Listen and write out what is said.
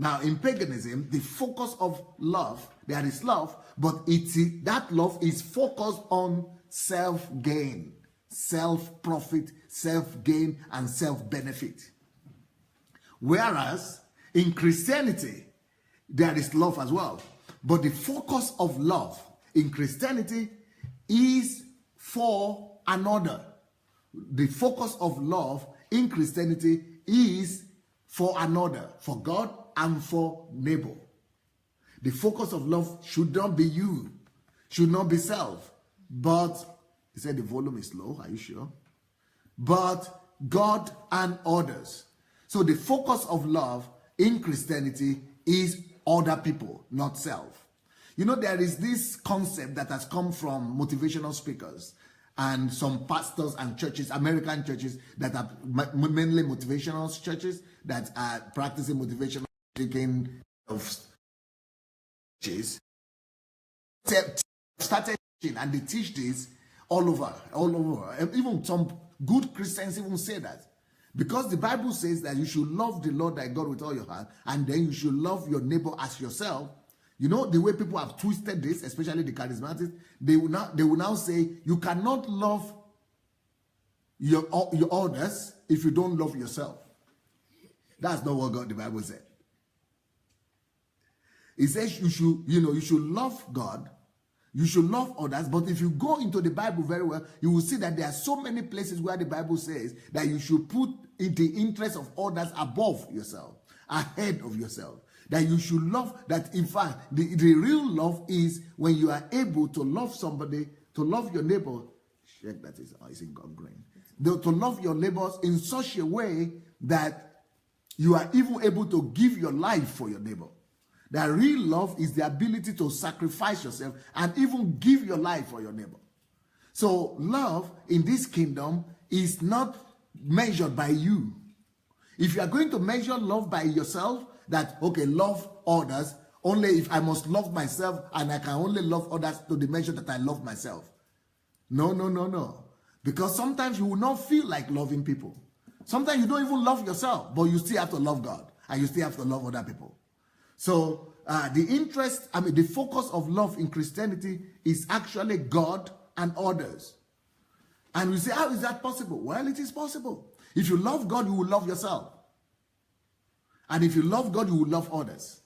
Now, in paganism, the focus of love, there is love, but that love is focused on self-gain, self-profit, self-gain, and self-benefit. Whereas in Christianity, there is love as well. But the focus of love in Christianity is for another. The focus of love in Christianity is for another, for God and for neighbor. The focus of love should not be you, should not be self, but, he said the volume is low, are you sure? But God and others. So the focus of love in Christianity is other people, not self. You know, there is this concept that has come from motivational speakers and some pastors and churches, American churches that are mainly motivational churches that are practicing motivational speaking of churches. Started teaching, and they teach this all over. Even some good Christians even say that. Because the Bible says that you should love the Lord thy God with all your heart, and then you should love your neighbor as yourself. You know, the way people have twisted this, especially the charismatics, they will now say you cannot love your others if you don't love yourself. That's not what the Bible said. It says you should love God, you should love others, but if you go into the Bible very well, you will see that there are so many places where the Bible says that you should put in the interest of others above yourself, ahead of yourself. That you should love, that in fact, the real love is when you are able to love somebody, to love your neighbor. Check that is in God green. To love your neighbors in such a way that you are even able to give your life for your neighbor. That real love is the ability to sacrifice yourself and even give your life for your neighbor. So love in this kingdom is not measured by you. If you are going to measure love by yourself, that, okay, love others, only if I must love myself and I can only love others to the measure that I love myself. No. Because sometimes you will not feel like loving people. Sometimes you don't even love yourself, but you still have to love God and you still have to love other people. So the focus of love in Christianity is actually God and others. And we say, how is that possible? Well, it is possible. If you love God, you will love yourself. And if you love God, you will love others.